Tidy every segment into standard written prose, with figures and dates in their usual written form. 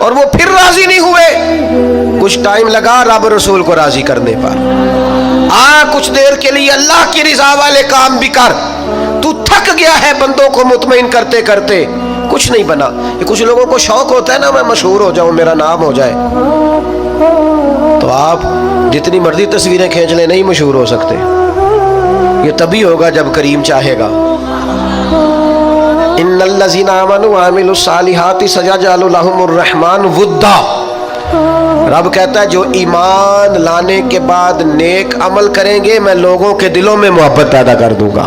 اور وہ پھر راضی نہیں ہوئے. کچھ ٹائم لگا رب رسول کو راضی کرنے پر. کچھ دیر کے لیے اللہ کی رضا والے کام بھی کر. تو تھک گیا ہے بندوں کو مطمئن کرتے کرتے, کچھ نہیں بنا. یہ کچھ لوگوں کو شوق ہوتا ہے نا, میں مشہور ہو جاؤں, میرا نام ہو جائے. تو آپ جتنی مرضی تصویریں کھینچ لیں, نہیں مشہور ہو سکتے. یہ تبھی ہوگا جب کریم چاہے گا. ان الذین آمنوا وعملوا الصالحات سیجعل لهم الرحمن ودا. رب کہتا ہے جو ایمان لانے کے بعد نیک عمل کریں گے میں لوگوں کے دلوں میں محبت پیدا کر دوں گا.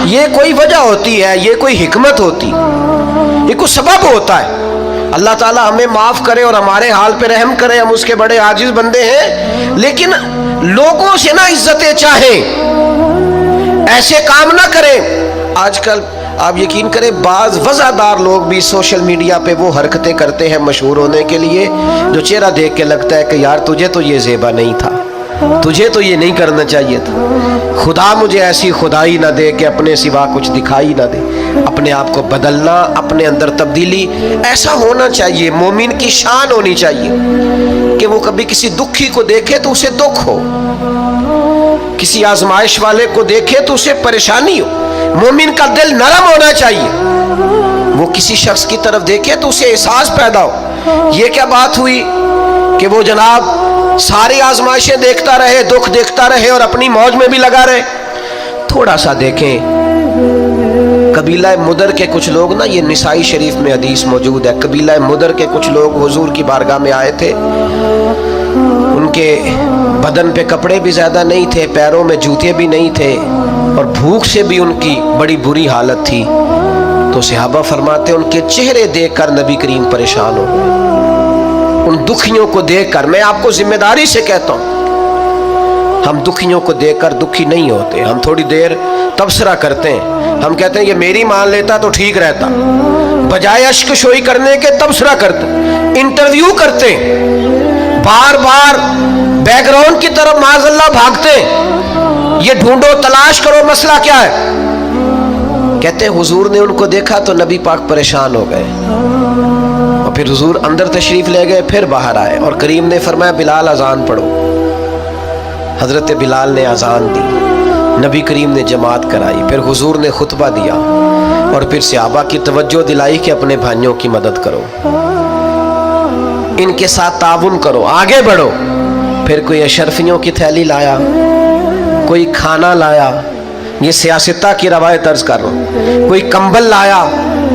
یہ کوئی وجہ ہوتی ہے, یہ کوئی حکمت ہوتی, یہ کوئی سبب ہوتا ہے. اللہ تعالیٰ ہمیں معاف کرے اور ہمارے حال پہ رحم کرے, ہم اس کے بڑے عاجز بندے ہیں. لیکن لوگوں سے نہ عزتیں چاہیں, ایسے کام نہ کریں. آج کل آپ یقین کریں بعض وضعدار لوگ بھی سوشل میڈیا پہ وہ حرکتیں کرتے ہیں مشہور ہونے کے لیے جو چہرہ دیکھ کے لگتا ہے کہ یار تجھے تو یہ زیبا نہیں تھا, تجھے تو یہ نہیں کرنا چاہیے تھا. خدا مجھے ایسی خدائی نہ دے کہ اپنے سوا کچھ دکھائی نہ دے. اپنے آپ کو بدلنا, اپنے اندر تبدیلی, ایسا ہونا چاہیے. مومن کی شان ہونی چاہیے کہ وہ کبھی کسی دکھی کو دیکھے تو اسے دکھ ہو, کسی آزمائش والے کو دیکھے تو اسے پریشانی ہو. مومن کا دل نرم ہونا چاہیے. وہ کسی شخص کی طرف دیکھے تو اسے احساس پیدا ہو. یہ کیا بات ہوئی کہ وہ جناب ساری آزمائشیں دیکھتا رہے, دکھ دیکھتا رہے اور اپنی موج میں بھی لگا رہے. تھوڑا سا دیکھیں قبیلہ مدر کے کچھ لوگ نا, یہ نسائی شریف میں حدیث موجود ہے, قبیلہ مدر کے کچھ لوگ حضور کی بارگاہ میں آئے تھے. ان کے بدن پہ کپڑے بھی زیادہ نہیں تھے, پیروں میں جوتے بھی نہیں تھے, اور بھوک سے بھی ان کی بڑی بری حالت تھی. تو صحابہ فرماتے ان کے چہرے دیکھ کر نبی کریم پریشان ہو گئے. ان دکھیوں کو دیکھ کر, میں آپ کو ذمہ داری سے کہتا ہوں, ہم دکھیوں کو دیکھ کر دکھی نہیں ہوتے. ہم تھوڑی دیر تبصرہ کرتے ہیں, ہم کہتے ہیں یہ میری مان لیتا تو ٹھیک رہتا, بجائے اشک شوئی کرنے کے تبصرہ کرتے, انٹرویو کرتے, بار بار بیک گراؤنڈ کی طرف معاذ اللہ بھاگتے. یہ ڈھونڈو, تلاش کرو مسئلہ کیا ہے. کہتے ہیں حضور نے ان کو دیکھا تو نبی پاک پریشان ہو گئے, اور پھر حضور اندر تشریف لے گئے, پھر باہر آئے اور کریم نے فرمایا بلال اذان پڑھو. حضرت بلال نے اذان دی, نبی کریم نے جماعت کرائی, پھر حضور نے خطبہ دیا, اور پھر صحابہ کی توجہ دلائی کہ اپنے بھائیوں کی مدد کرو, ان کے ساتھ تعاون کرو, آگے بڑھو. پھر کوئی اشرفیوں کی تھیلی لایا, کوئی کھانا لایا, یہ سیاستہ کی روایت عرض کر رہا ہوں, کوئی کمبل لایا,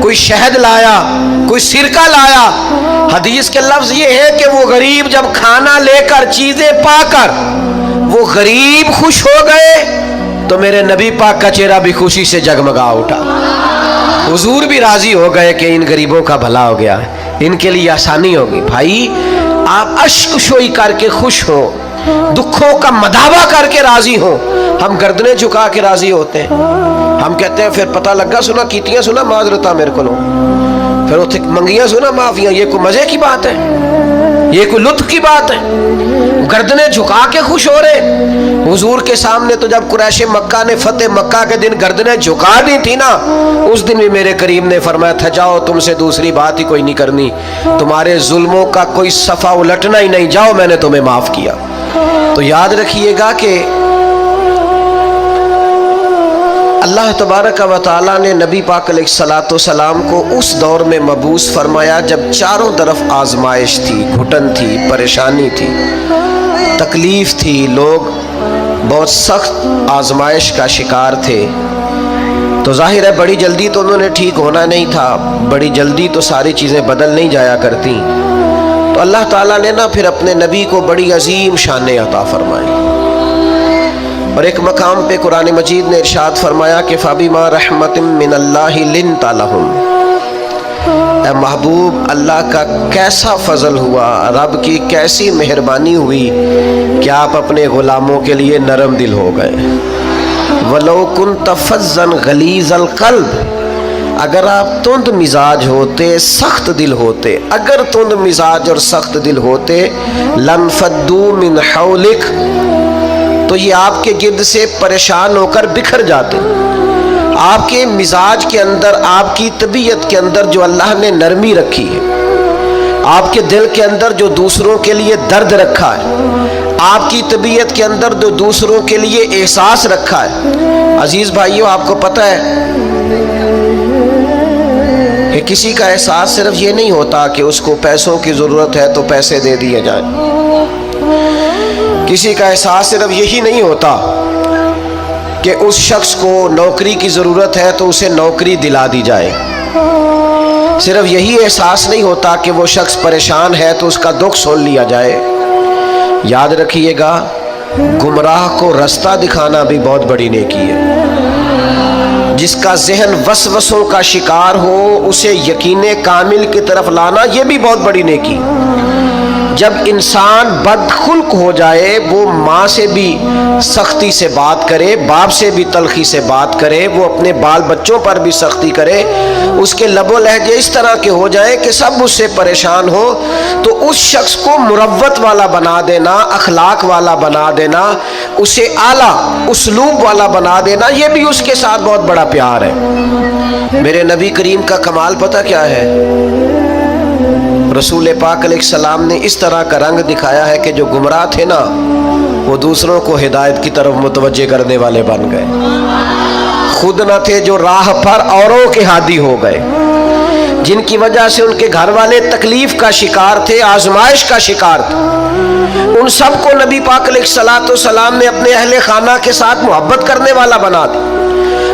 کوئی شہد لایا, کوئی سرکہ لایا. حدیث کے لفظ یہ ہے کہ وہ غریب جب کھانا لے کر, چیزیں پا کر وہ غریب خوش ہو گئے تو میرے نبی پاک کا چہرہ بھی خوشی سے جگمگا اٹھا. حضور بھی راضی ہو گئے کہ ان غریبوں کا بھلا ہو گیا, ان کے لیے آسانی ہوگی. بھائی آپ اشک شوئی کر کے خوش ہو, دکھوں کا مداوا کر کے راضی ہو. ہم گردنیں جھکا کے راضی ہوتے ہیں. ہم کہتے ہیں پھر پتہ لگا سنا کیتیاں سنا معذرتا میرے کو, پھر اتنے منگیاں سنا معافیاں. یہ کوئی مزے کی بات ہے, یہ کوئی لطف کی بات ہے. گردنیں جھکا کے خوش ہو رہے. حضور کے سامنے تو جب قریش مکہ نے فتح مکہ کے دن گردنیں جھکا دی تھی نا, اس دن بھی میرے کریم نے فرمایا تھا جاؤ تم سے دوسری بات ہی کوئی نہیں کرنی, تمہارے ظلموں کا کوئی صفحہ الٹنا ہی نہیں, جاؤ میں نے تمہیں معاف کیا. تو یاد رکھیے گا کہ اللہ تبارک و تعالیٰ نے نبی پاک علیہ الصلاۃ والسلام کو اس دور میں مبعوث فرمایا جب چاروں طرف آزمائش تھی, گھٹن تھی, پریشانی تھی, تکلیف تھی, لوگ بہت سخت آزمائش کا شکار تھے. تو ظاہر ہے بڑی جلدی تو انہوں نے ٹھیک ہونا نہیں تھا, بڑی جلدی تو ساری چیزیں بدل نہیں جایا کرتی. تو اللہ تعالیٰ نے نا پھر اپنے نبی کو بڑی عظیم شانیں عطا فرمائی. اور ایک مقام پہ قرآن مجید نے ارشاد فرمایا کہ فَبِمَا رَحْمَةٍ مِّنَ اللَّهِ لِنْتَ لَهُمْ. اے محبوب اللہ کا کیسا فضل ہوا, رب کی کیسی مہربانی ہوئی کہ آپ اپنے غلاموں کے لیے نرم دل ہو گئے. وَلَوْ كُنْتَ فَظًّا غَلِيظَ الْقَلْبِ, اگر آپ تند مزاج ہوتے, سخت دل ہوتے, اگر تند مزاج اور سخت دل ہوتے, لَنْفَضُّوا مِنْ حَوْلِكَ, تو یہ آپ کے گرد سے پریشان ہو کر بکھر جاتے. آپ کے مزاج کے اندر, آپ کی طبیعت کے اندر جو اللہ نے نرمی رکھی ہے, آپ کے دل کے اندر جو دوسروں کے لیے درد رکھا ہے، آپ کی طبیعت کے اندر جو دوسروں کے لیے احساس رکھا ہے، عزیز بھائیوں آپ کو پتہ ہے کہ کسی کا احساس صرف یہ نہیں ہوتا کہ اس کو پیسوں کی ضرورت ہے تو پیسے دے دیے جائیں، کسی کا احساس صرف یہی نہیں ہوتا کہ اس شخص کو نوکری کی ضرورت ہے تو اسے نوکری دلا دی جائے، صرف یہی احساس نہیں ہوتا کہ وہ شخص پریشان ہے تو اس کا دکھ سن لیا جائے۔ یاد رکھیے گا، گمراہ کو رستہ دکھانا بھی بہت بڑی نیکی ہے۔ جس کا ذہن وسوسوں کا شکار ہو اسے یقین کامل کی طرف لانا یہ بھی بہت بڑی نیکی۔ جب انسان بدخلق ہو جائے، وہ ماں سے بھی سختی سے بات کرے، باپ سے بھی تلخی سے بات کرے، وہ اپنے بال بچوں پر بھی سختی کرے، اس کے لب و لہجے اس طرح کے ہو جائیں کہ سب اس سے پریشان ہو، تو اس شخص کو مروت والا بنا دینا، اخلاق والا بنا دینا، اسے اعلیٰ اسلوب والا بنا دینا، یہ بھی اس کے ساتھ بہت بڑا پیار ہے۔ میرے نبی کریم کا کمال پتہ کیا ہے؟ رسول پاک علیہ السلام نے اس طرح کا رنگ دکھایا ہے کہ جو گمراہ تھے نا، وہ دوسروں کو ہدایت کی طرف متوجہ کرنے والے بن گئے، خود نہ تھے جو راہ پر اوروں کے ہادی ہو گئے، جن کی وجہ سے ان کے گھر والے تکلیف کا شکار تھے، آزمائش کا شکار تھے، ان سب کو نبی پاک علیہ السلام نے اپنے اہل خانہ کے ساتھ محبت کرنے والا بنا دیا،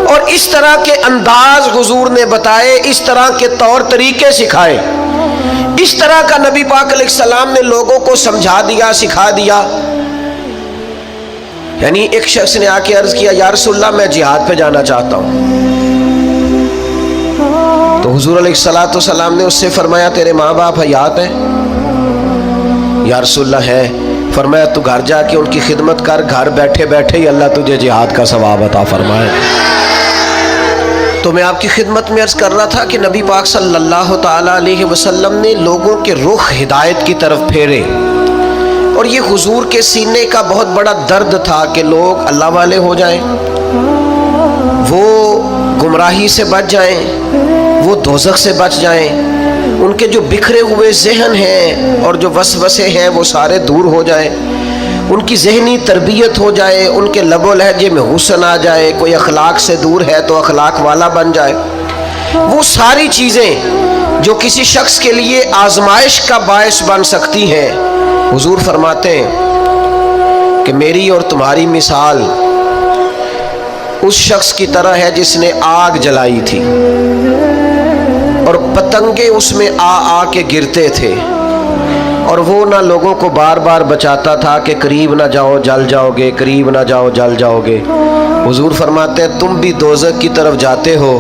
اور اس طرح کے انداز حضور نے بتائے، اس طرح کے طور طریقے سکھائے، اس طرح کا نبی پاک علیہ السلام نے لوگوں کو سمجھا دیا، سکھا دیا۔ یعنی ایک شخص نے آ کے عرض کیا، یا رسول اللہ میں جہاد پہ جانا چاہتا ہوں، تو حضور علیہ السلام نے اس سے فرمایا تیرے ماں باپ حیات ہیں؟ یا رسول اللہ ہے۔ فرمایا تو گھر جا کے ان کی خدمت کر، گھر بیٹھے بیٹھے ہی اللہ تجھے جہاد کا ثواب عطا فرمائے۔ تو میں آپ کی خدمت میں عرض کر رہا تھا کہ نبی پاک صلی اللہ تعالیٰ علیہ وسلم نے لوگوں کے رخ ہدایت کی طرف پھیرے، اور یہ حضور کے سینے کا بہت بڑا درد تھا کہ لوگ اللہ والے ہو جائیں، وہ گمراہی سے بچ جائیں، وہ دوزخ سے بچ جائیں، ان کے جو بکھرے ہوئے ذہن ہیں اور جو وسوسے ہیں وہ سارے دور ہو جائیں، ان کی ذہنی تربیت ہو جائے، ان کے لب و لہجے میں حسن آ جائے، کوئی اخلاق سے دور ہے تو اخلاق والا بن جائے۔ وہ ساری چیزیں جو کسی شخص کے لیے آزمائش کا باعث بن سکتی ہیں، حضور فرماتے ہیں کہ میری اور تمہاری مثال اس شخص کی طرح ہے جس نے آگ جلائی تھی اور پتنگے اس میں آ کے گرتے تھے، اور وہ نہ لوگوں کو بار بار بچاتا تھا کہ قریب نہ جاؤ جل جاؤ گے، قریب نہ جاؤ جل جاؤ گے۔ حضور فرماتے ہیں تم بھی دوزخ کی طرف جاتے ہو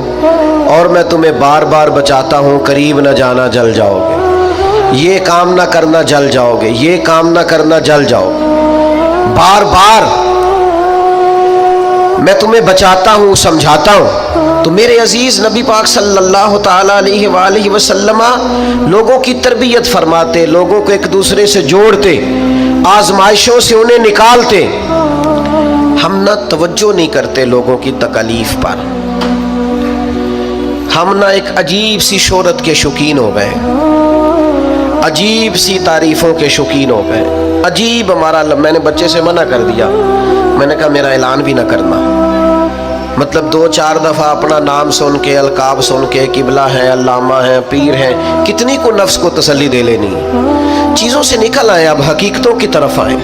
اور میں تمہیں بار بار بچاتا ہوں، قریب نہ جانا جل جاؤ گے، یہ کام نہ کرنا جل جاؤ گے، یہ کام نہ کرنا جل جاؤ گے، بار بار میں تمہیں بچاتا ہوں، سمجھاتا ہوں۔ تو میرے عزیز نبی پاک صلی اللہ تعالیٰ علیہ وآلہ وسلم لوگوں کی تربیت فرماتے، لوگوں کو ایک دوسرے سے جوڑتے، آزمائشوں سے انہیں نکالتے۔ ہم نہ توجہ نہیں کرتے لوگوں کی تکالیف پر، ہم نہ ایک عجیب سی شہرت کے شوقین ہو گئے، عجیب سی تعریفوں کے شوقین ہو گئے، عجیب ہمارا میں نے بچے سے منع کر دیا، میں نے کہا میرا اعلان بھی نہ کرنا، مطلب 2-4 دفعہ اپنا نام سن کے، القاب سن کے، قبلہ ہیں، علامہ ہیں، پیر ہیں، کتنی کو نفس کو تسلی دے لینی۔ چیزوں سے نکل آئیں، اب حقیقتوں کی طرف آئیں،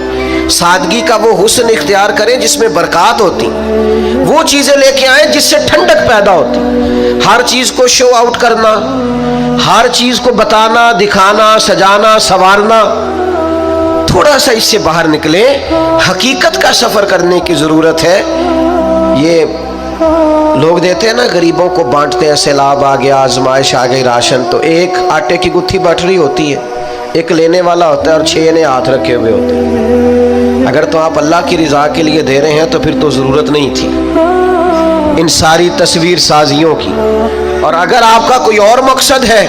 سادگی کا وہ حسن اختیار کریں جس میں برکات ہوتی، وہ چیزیں لے کے آئیں جس سے ٹھنڈک پیدا ہوتی۔ ہر چیز کو شو آؤٹ کرنا، ہر چیز کو بتانا، دکھانا، سجانا، سنوارنا، تھوڑا سا اس سے باہر نکلیں، حقیقت کا سفر کرنے کی ضرورت ہے۔ یہ لوگ دیتے ہیں نا، غریبوں کو بانٹتے ہیں، سیلاب آ گیا، آزمائش آ گئی، راشن، تو ایک آٹے کی گتھی بٹ رہی ہوتی ہے، ایک لینے والا ہوتا ہے اور 6 نے ہاتھ رکھے ہوئے ہوتے ہیں۔ اگر تو آپ اللہ کی رضا کے لیے دے رہے ہیں تو پھر تو ضرورت نہیں تھی ان ساری تصویر سازیوں کی، اور اگر آپ کا کوئی اور مقصد ہے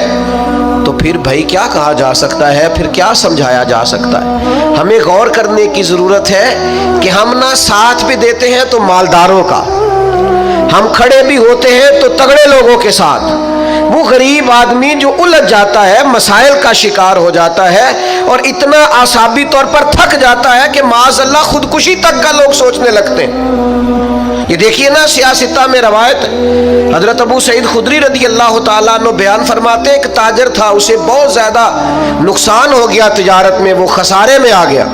تو پھر بھائی کیا کہا جا سکتا ہے، پھر کیا سمجھایا جا سکتا ہے۔ ہمیں غور کرنے کی ضرورت ہے کہ ہم نہ ساتھ بھی دیتے ہیں تو مالداروں کا، ہم کھڑے بھی ہوتے ہیں تو تگڑے لوگوں کے ساتھ، وہ غریب آدمی جو الجھ جاتا ہے، مسائل کا شکار ہو جاتا ہے اور اتنا اعصابی طور پر تھک جاتا ہے کہ معاذ اللہ خودکشی تک کا لوگ سوچنے لگتے ہیں۔ یہ دیکھیے نا سیاستہ میں روایت حضرت ابو سعید خدری رضی اللہ تعالیٰ عنہ بیان فرماتے ہیں، ایک تاجر تھا، اسے بہت زیادہ نقصان ہو گیا تجارت میں، وہ خسارے میں آ گیا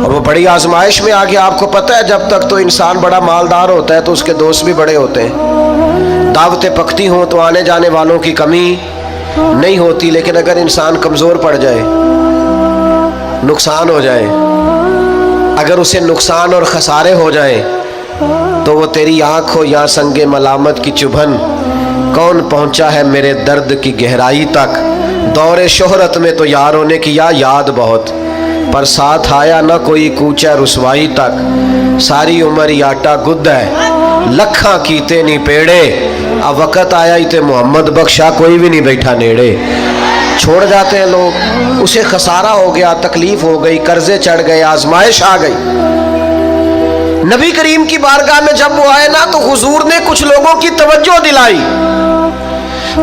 اور وہ بڑی آزمائش میں آ گیا۔ آپ کو پتہ ہے جب تک تو انسان بڑا مالدار ہوتا ہے تو اس کے دوست بھی بڑے ہوتے ہیں، دعوتیں پکتی ہوں تو آنے جانے والوں کی کمی نہیں ہوتی، لیکن اگر انسان کمزور پڑ جائے، نقصان ہو جائے، اگر اسے نقصان اور خسارے ہو جائیں تو وہ تیری آنکھ ہو یا سنگ ملامت کی چبھن، کون پہنچا ہے میرے درد کی گہرائی تک، دور شہرت میں تو یاروں نے کیا یاد بہت، پر ساتھ آیا نہ کوئی کوچہ رسوائی تک، ساری عمر ہی آٹا گد ہے، لکھاں کیتے نہیں پیڑے، اب وقت آیا ہی تے محمد بخشا کوئی بھی نہیں بیٹھا نیڑے۔ چھوڑ جاتے ہیں لوگ، اسے خسارہ ہو گیا، تکلیف ہو گئی، قرضے چڑھ گئے، آزمائش آ گئی۔ نبی کریم کی بارگاہ میں جب وہ آئے نا تو حضور نے کچھ لوگوں کی توجہ دلائی۔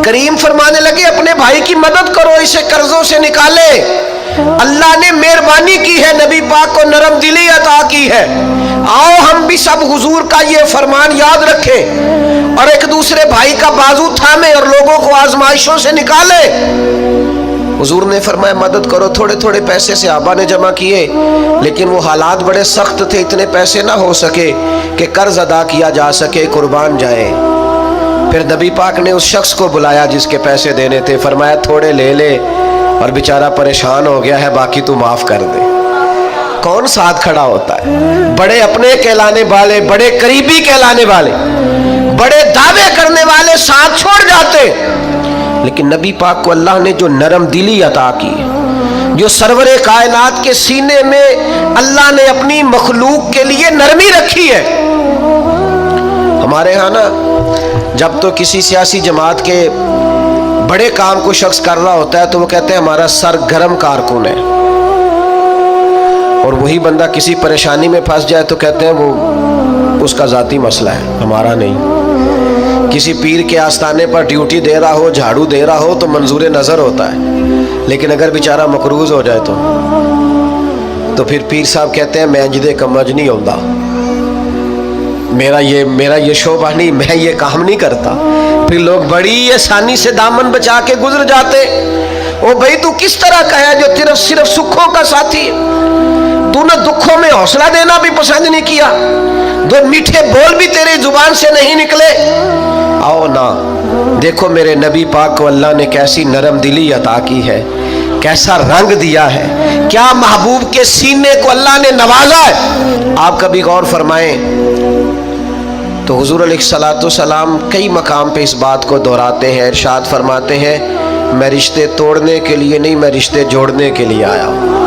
کریم فرمانے لگے اپنے بھائی کی مدد کرو، اسے قرضوں سے نکالے، اللہ نے مہربانی کی ہے، نبی پاک کو نرم دلی عطا کی ہے، آؤ ہم بھی سب حضور کا یہ فرمان یاد رکھیں اور ایک دوسرے بھائی کا بازو تھامیں اور لوگوں کو آزمائشوں سے نکالے۔ حضور نے فرمایا مدد کرو، تھوڑے تھوڑے پیسے صحابہ نے جمع کیے، لیکن وہ حالات بڑے سخت تھے، اتنے پیسے نہ ہو سکے کہ قرض ادا کیا جا سکے، قربان جائے۔ پھر نبی پاک نے اس شخص کو بلایا جس کے پیسے دینے تھے، فرمایا تھوڑے لے لے، اور بیچارہ پریشان ہو گیا ہے، باقی تو معاف کر دے۔ کون ساتھ کھڑا ہوتا ہے؟ بڑے اپنے کہلانے والے، بڑے قریبی کہلانے والے، بڑے دعوے کرنے والے ساتھ چھوڑ جاتے، لیکن نبی پاک کو اللہ نے جو نرم دلی عطا کی، جو سرور کائنات کے سینے میں اللہ نے اپنی مخلوق کے لیے نرمی رکھی ہے۔ ہمارے ہاں نا جب تو کسی سیاسی جماعت کے بڑے کام کو شخص کر رہا ہوتا ہے تو وہ کہتے ہیں ہمارا سرگرم کارکن ہے، اور وہی بندہ کسی پریشانی میں پھنس جائے تو کہتے ہیں وہ اس کا ذاتی مسئلہ ہے، ہمارا نہیں۔ کسی پیر کے آستانے پر ڈیوٹی دے رہا ہو، جھاڑو دے رہا ہو تو منظور نظر ہوتا ہے، لیکن اگر بیچارہ مقروض ہو جائے تو پھر پیر صاحب کہتے ہیں میں انجدے کمج نہیں ہوتا، میرا یہ شعبہ نہیں، میں یہ کام نہیں کرتا۔ پھر لوگ بڑی آسانی سے دامن بچا کے گزر جاتے، او بھائی تو کس طرح کا ہے جو صرف سکھوں کا ساتھی ہے؟ تو نے دکھوں میں حوصلہ دینا بھی پسند نہیں کیا، دو میٹھے بول بھی تیرے زبان سے نہیں نکلے۔ آؤ نا دیکھو میرے نبی پاک کو اللہ نے کیسی نرم دلی عطا کی ہے، کیسا رنگ دیا ہے، کیا محبوب کے سینے کو اللہ نے نوازا ہے۔ آپ کبھی غور فرمائیں تو حضور علیہ الصلوۃ والسلام کئی مقام پہ اس بات کو دہراتے ہیں، ارشاد فرماتے ہیں میں رشتے توڑنے کے لیے نہیں، میں رشتے جوڑنے کے لیے آیا ہوں۔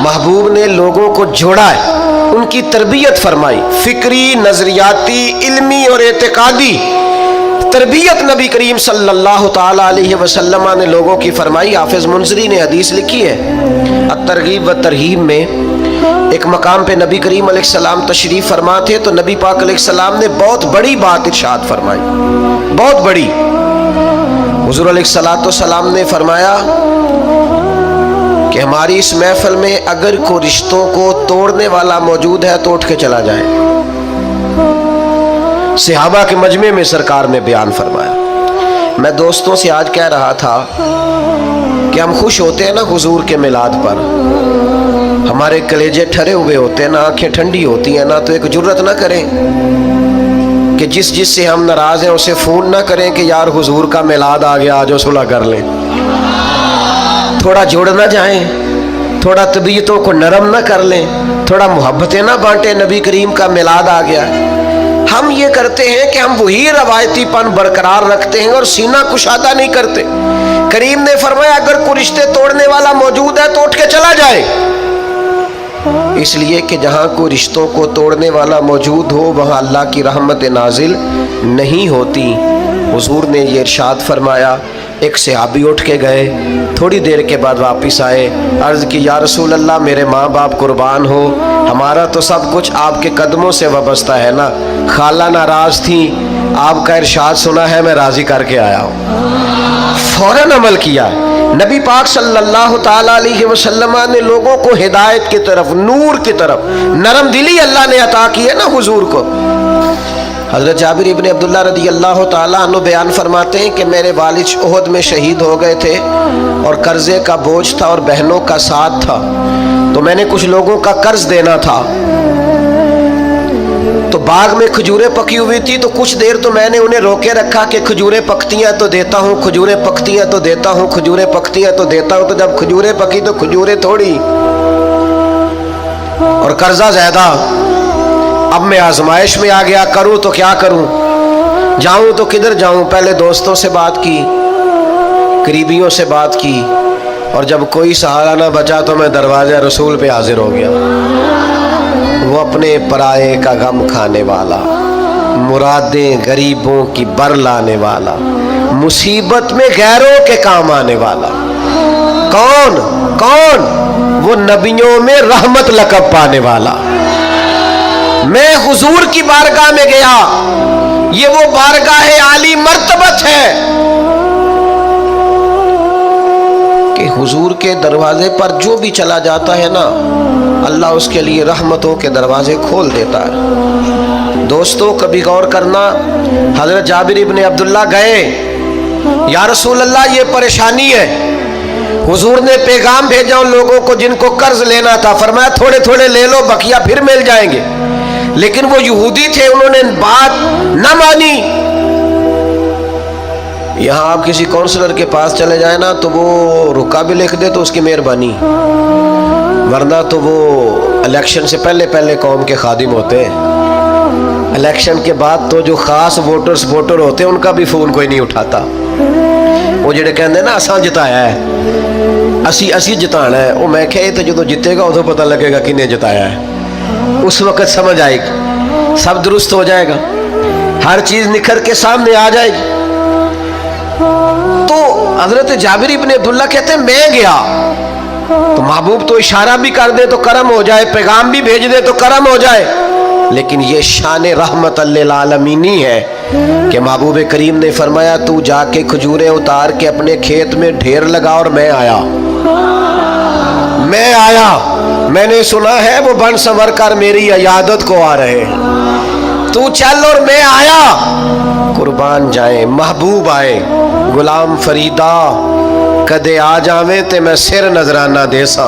محبوب نے لوگوں کو جوڑا ہے، ان کی تربیت فرمائی، فکری، نظریاتی، علمی اور اعتقادی تربیت نبی کریم صلی اللہ تعالیٰ علیہ وسلم نے لوگوں کی فرمائی۔ حافظ منذری نے حدیث لکھی ہے الترغیب و ترہیب میں، ایک مقام پہ نبی کریم علیہ السلام تشریف فرما تھے تو نبی پاک علیہ السلام نے بہت بڑی بات ارشاد فرمائی، بہت بڑی۔ حضور علیہ السلام نے فرمایا کہ ہماری اس محفل میں اگر کوئی رشتوں کو توڑنے والا موجود ہے تو اٹھ کے چلا جائے۔ صحابہ کے مجمع میں سرکار نے بیان فرمایا۔ میں دوستوں سے آج کہہ رہا تھا کہ ہم خوش ہوتے ہیں نا حضور کے میلاد پر، ہمارے کلیجے ٹھرے ہوئے ہوتے ہیں نا، آنکھیں ٹھنڈی ہوتی ہیں نا، تو ایک جرت نہ کریں کہ جس سے ہم ناراض ہیں اسے فون نہ کریں کہ یار حضور کا میلاد آ گیا، آجو صلح کر لیں۔ تھوڑا جوڑ نہ جائیں، تھوڑا طبیعتوں کو نرم نہ کر لیں، تھوڑا محبتیں نہ بانٹیں، نبی کریم کا میلاد آ گیا۔ ہم یہ کرتے ہیں کہ ہم وہی روایتی پن برقرار رکھتے ہیں اور سینہ کشادہ نہیں کرتے۔ کریم نے فرمایا اگر کوئی رشتے توڑنے والا موجود ہے تو اٹھ کے چلا جائے، اس لیے کہ جہاں کوئی رشتوں کو توڑنے والا موجود ہو وہاں اللہ کی رحمت نازل نہیں ہوتی۔ حضور نے یہ ارشاد فرمایا، ایک صحابی اٹھ کے گئے، تھوڑی دیر کے بعد واپس آئے، عرض کی یا رسول اللہ میرے ماں باپ قربان ہو، ہمارا تو سب کچھ آپ کے قدموں سے وابستہ ہے نا۔ خالہ ناراض تھیں، آپ کا ارشاد سنا ہے میں راضی کر کے آیا ہوں، فوراً عمل کیا ہے۔ نبی پاک صلی اللہ تعالیٰ علیہ وسلم نے لوگوں کو ہدایت کی طرف، نور کی طرف، نرم دلی اللہ نے عطا کی ہے نا حضور کو۔ حضرت جابر ابن عبداللہ رضی اللہ تعالیٰ عنہ بیان فرماتے ہیں کہ میرے والد احد میں شہید ہو گئے تھے اور قرضے کا بوجھ تھا اور بہنوں کا ساتھ تھا، تو میں نے کچھ لوگوں کا قرض دینا تھا، تو باغ میں کھجوریں پکی ہوئی تھی، تو کچھ دیر تو میں نے انہیں روکے رکھا کہ کھجوریں پکتی ہیں تو دیتا ہوں، کھجوریں پکتی ہیں تو دیتا ہوں، کھجوریں پکتی ہیں تو دیتا ہوں۔ تو جب کھجوریں پکی تو کھجوریں تھوڑی اور قرضہ زیادہ۔ اب میں آزمائش میں آ گیا، کروں تو کیا کروں، جاؤں تو کدھر جاؤں۔ پہلے دوستوں سے بات کی، قریبیوں سے بات کی، اور جب کوئی سہارا نہ بچا تو میں دروازہ رسول پہ حاضر ہو گیا۔ وہ اپنے پرائے کا غم کھانے والا، مرادیں غریبوں کی بر لانے والا، مصیبت میں غیروں کے کام آنے والا۔ کون؟ کون؟ وہ نبیوں میں رحمت لقب پانے والا۔ میں حضور کی بارگاہ میں گیا، یہ وہ بارگاہ عالی مرتبت ہے کہ حضور کے دروازے پر جو بھی چلا جاتا ہے نا، اللہ اس کے لیے رحمتوں کے دروازے کھول دیتا ہے۔ دوستو کبھی غور کرنا، حضرت جابر ابن عبداللہ گئے، یا رسول اللہ یہ پریشانی ہے۔ حضور نے پیغام بھیجا ان لوگوں کو جن کو قرض لینا تھا، فرمایا تھوڑے تھوڑے لے لو، بقیہ پھر مل جائیں گے۔ لیکن وہ یہودی تھے، انہوں نے بات نہ مانی۔ یہاں آپ کسی کونسلر کے پاس چلے جائیں نا تو وہ رکا بھی لکھ دے تو اس کی مہربانی، ورنہ تو وہ الیکشن سے پہلے پہلے قوم کے خادم ہوتے ہیں، الیکشن کے بعد تو جو خاص ووٹر ہوتے ہیں ان کا بھی فون کوئی نہیں اٹھاتا۔ وہ جڑے کہندے نا اساں جتایا ہے، اسی جتانا ہے، وہ میں کہے تو جدو جتے گا ادھر پتہ لگے گا کنے جتایا ہے، اس وقت سمجھ آئے گی، سب درست ہو جائے گا، ہر چیز نکھر کے سامنے آ جائے گی۔ تو حضرت جابر ابن عبداللہ کہتے ہیں میں گیا تو محبوب تو اشارہ بھی کر دے تو کرم ہو جائے، پیغام بھی بھیج دے تو کرم ہو جائے، لیکن یہ شان رحمت للعالمینی ہے کہ محبوب کریم نے فرمایا تو جا کے کھجوریں اتار کے اپنے کھیت میں ڈھیر لگا، اور میں آیا، میں نے سنا ہے وہ بن سنور کر میری عیادت کو آ رہے ہیں، تو چل اور میں آیا۔ قربان جائیں محبوب آئے، غلام فریدہ کدے آ جاویں تے میں سر نظرانہ دے سا،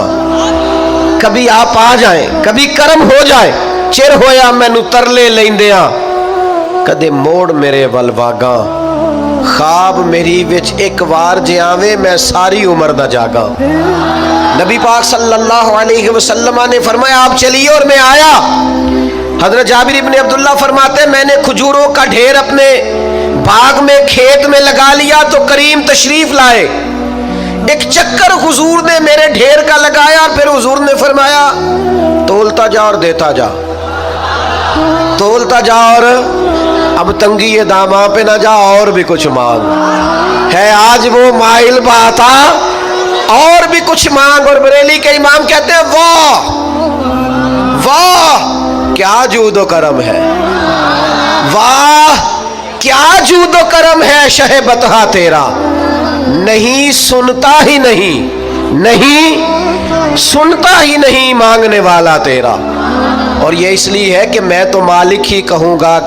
کبھی آپ آ جائیں، کبھی کرم ہو جائے، چر ہویا مینو ترلے لیندیاں، کدے موڑ میرے ول واگاں، خواب میری وچ ایک وار جے آویں میں ساری عمر دا جاگاں۔ نبی پاک صلی اللہ علیہ وسلم نے فرمایا آپ چلیے اور میں آیا۔ حضرت جابر ابن عبداللہ فرماتے ہیں میں نے کھجوروں کا ڈھیر اپنے باغ میں کھیت میں لگا لیا تو کریم تشریف لائے، ایک چکر حضور نے میرے ڈھیر کا لگایا، پھر حضور نے فرمایا تولتا جا اور دیتا جا، تولتا جا اور اب تنگی یہ داماں پہ نہ جا، اور بھی کچھ مانگ ہے، آج وہ مائل باتا اور بھی کچھ مانگ۔ اور بریلی کے امام کہتے ہیں واہ واہ کیا جود و کرم ہے، واہ کیا جود و کرم ہے شہ بطحہ تیرا، نہیں سنتا ہی نہیں سنتا ہی نہیں مانگنے والا تیرا۔ اور یہ اس لیے ہے کہ میں تو مالک ہی کہوں گا